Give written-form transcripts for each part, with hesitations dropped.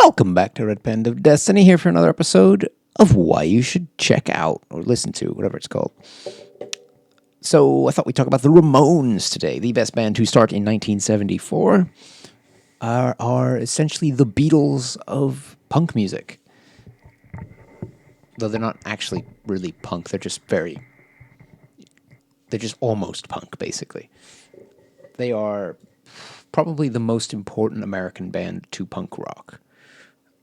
Welcome back to Red Pen of Destiny, here for another episode of Why You Should Check Out, or Listen To, whatever it's called. So, I thought we'd talk about the Ramones today, the best band to start in 1974, are essentially the Beatles of punk music. Though they're not actually really punk, they're just almost punk, basically. They are probably the most important American band to punk rock.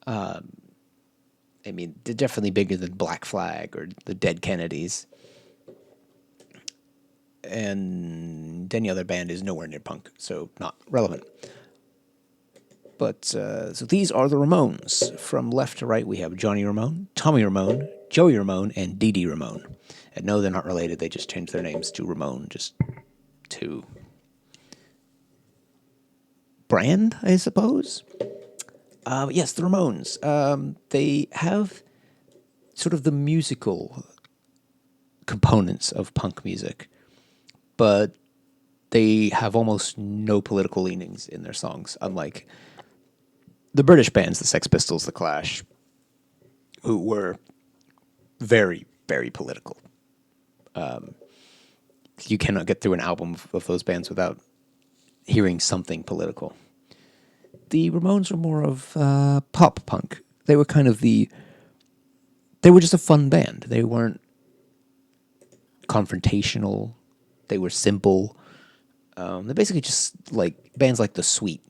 I mean, they're definitely bigger than Black Flag or the Dead Kennedys. And any other band is nowhere near punk, so not relevant. But, so these are the Ramones. From left to right, we have Johnny Ramone, Tommy Ramone, Joey Ramone, and Dee Dee Ramone. And no, they're not related, they just changed their names to Ramone, just to brand, I suppose. Yes, the Ramones. They have sort of the musical components of punk music, but they have almost no political leanings in their songs, unlike the British bands, the Sex Pistols, the Clash, who were very, very political. You cannot get through an album of those bands without hearing something political. The Ramones were more of pop punk. They were kind of they were just a fun band. They weren't confrontational. They were simple. They're basically just like bands like The Sweet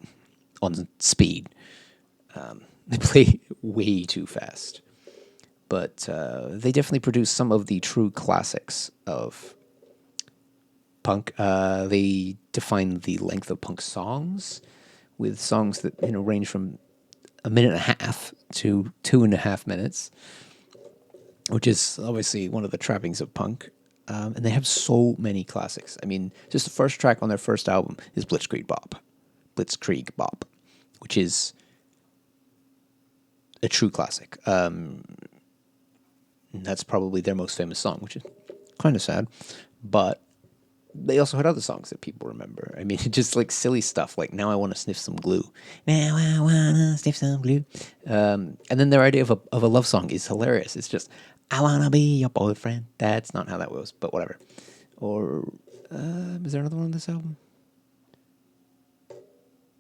on speed. They play way too fast. But they definitely produced some of the true classics of punk. They defined the length of punk songs with songs that range from a minute and a half to 2.5 minutes, which is obviously one of the trappings of punk. And they have so many classics. I mean, just the first track on their first album is Blitzkrieg Bop, which is a true classic. And that's probably their most famous song, which is kind of sad. But they also had other songs that people remember. I mean, just like silly stuff, like Now I Want to Sniff Some Glue. Now I want to sniff some glue. And then their idea of a love song is hilarious. It's just, I want to be your boyfriend. That's not how that goes, but whatever. Or, is there another one on this album?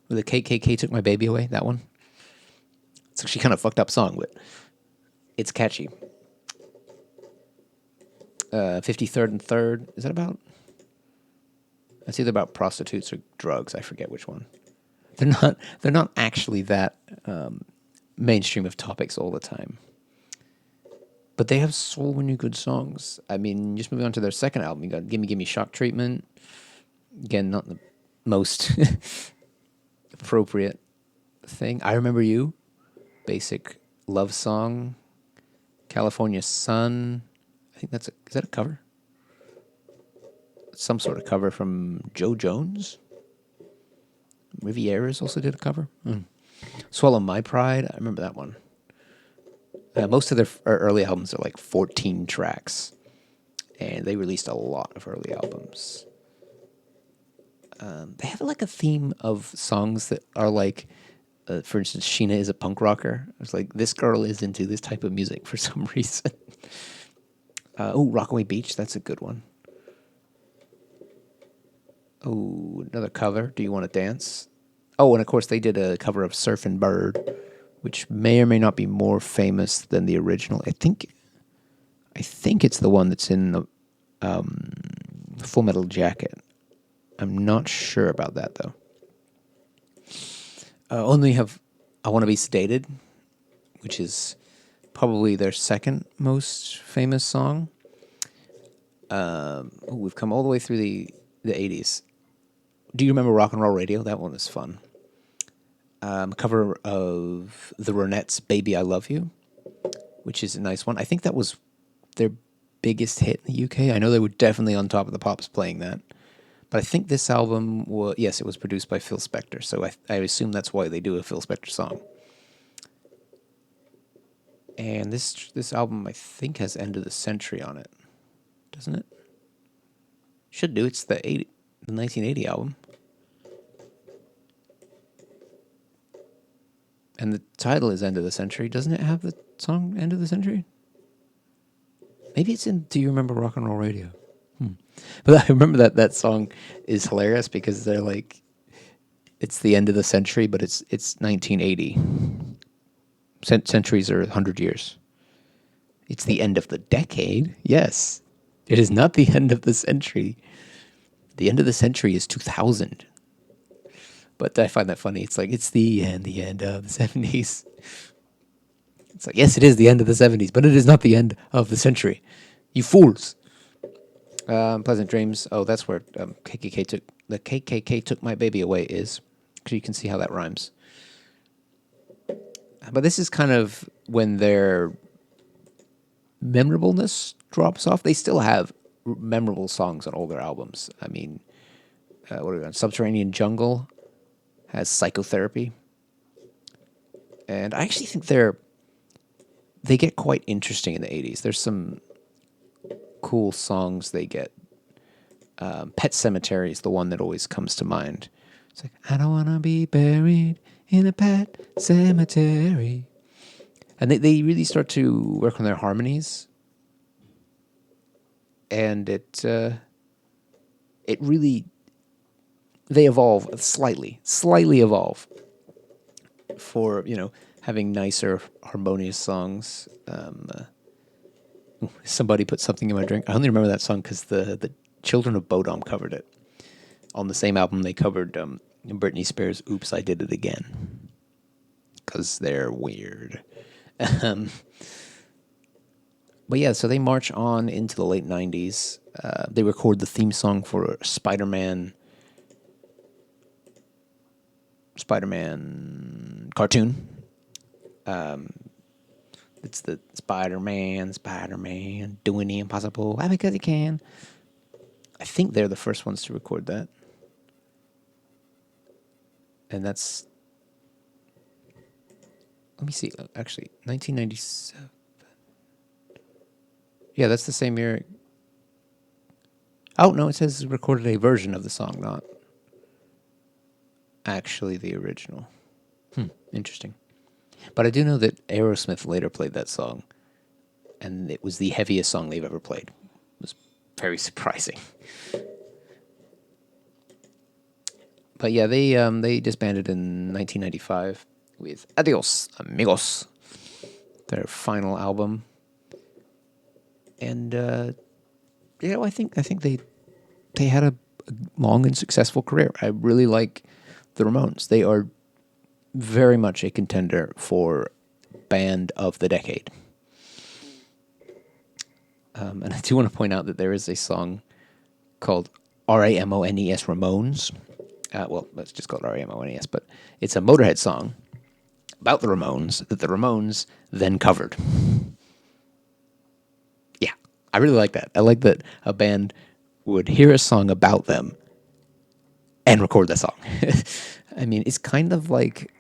The KKK Took My Baby Away, that one. It's actually kind of a fucked up song, but it's catchy. 53rd and 3rd, is that about? It's either about prostitutes or drugs. I forget which one. They're not actually that mainstream of topics all the time. But they have so many good songs. I mean, just moving on to their second album, you got Gimme Gimme Shock Treatment. Again, not the most appropriate thing. I Remember You, basic love song. California Sun. I think is that a cover? Some sort of cover from Joe Jones. Rivieras also did a cover. Swallow My Pride. I remember that one. Most of their early albums are like 14 tracks, and they released a lot of early albums. They have like a theme of songs that are like, for instance, Sheena is a punk rocker. It's like, this girl is into this type of music for some reason. Rockaway Beach. That's a good one. Oh, another cover. Do You Want to Dance? Oh, and of course they did a cover of Surfin' Bird, which may or may not be more famous than the original. I think it's the one that's in the Full Metal Jacket. I'm not sure about that though. Only have I Want to Be Sedated, which is probably their second most famous song. We've come all the way through the 80s. Do you remember Rock and Roll Radio? That one was fun. Cover of the Ronettes' Baby I Love You, which is a nice one. I think that was their biggest hit in the UK. I know they were definitely on Top of the Pops playing that. But I think this album it was produced by Phil Spector, so I assume that's why they do a Phil Spector song. And this album, I think, has End of the Century on it. Doesn't it? Should do. It's the 1980 album. And the title is End of the Century. Doesn't it have the song End of the Century? Maybe it's in Do You Remember Rock and Roll Radio? But I remember that song is hilarious because they're like, it's the end of the century, but it's 1980. Centuries are 100 years. It's the end of the decade. Yes. It is not the end of the century. The end of the century is 2000. But I find that funny. It's like, it's the end of the 70s. It's like, yes, it is the end of the 70s, but it is not the end of the century. You fools. Pleasant Dreams. Oh, that's where the KKK took my baby away is. Because you can see how that rhymes. But this is kind of when their memorableness drops off. They still have memorable songs on all their albums. I mean, what are we on? Subterranean Jungle has Psychotherapy. And I actually think they get quite interesting in the 80s. There's some cool songs they get. Pet Cemetery is the one that always comes to mind. It's like, I don't want to be buried in a pet cemetery. And they really start to work on their harmonies. And it really, they evolve slightly evolve for, having nicer, harmonious songs. Somebody put something in my drink. I only remember that song because the Children of Bodom covered it. On the same album, they covered Britney Spears' Oops, I Did It Again. Because they're weird. But yeah, so they march on into the late 90s. They record the theme song for Spider-Man cartoon. It's the Spider-Man doing the impossible. Why? Because he can. I think they're the first ones to record that. And that's... Let me see. Actually, 1997. Yeah, that's the same year. Oh, no, it says recorded a version of the song, not actually the original. Interesting. But I do know that Aerosmith later played that song, and it was the heaviest song they've ever played. It was very surprising. But yeah, they disbanded in 1995 with Adios Amigos, their final album. And I think they had a long and successful career. I really like the Ramones. They are very much a contender for band of the decade. And I do want to point out that there is a song called Ramones Ramones. Well, let's just call it Ramones, but it's a Motorhead song about the Ramones that the Ramones then covered. Yeah, I really like that. I like that a band would hear a song about them and record that song. I mean, it's kind of like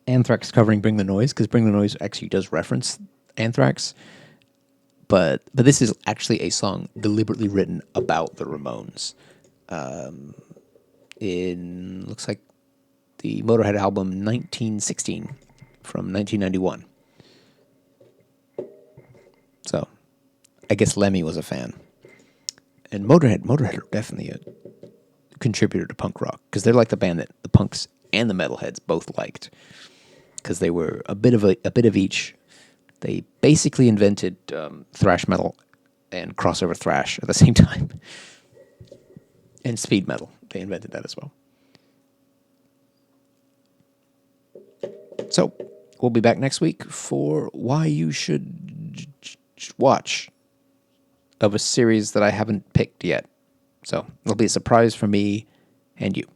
Anthrax covering Bring the Noise, because Bring the Noise actually does reference Anthrax. But this is actually a song deliberately written about the Ramones. Looks like the Motorhead album 1916 from 1991. So, I guess Lemmy was a fan. And Motorhead are definitely a contributor to punk rock, because they're like the band that the punks and the metalheads both liked, because they were a bit of each. They basically invented thrash metal and crossover thrash at the same time. And speed metal. They invented that as well. So, we'll be back next week for why you should watch of a series that I haven't picked yet. So, it'll be a surprise for me and you.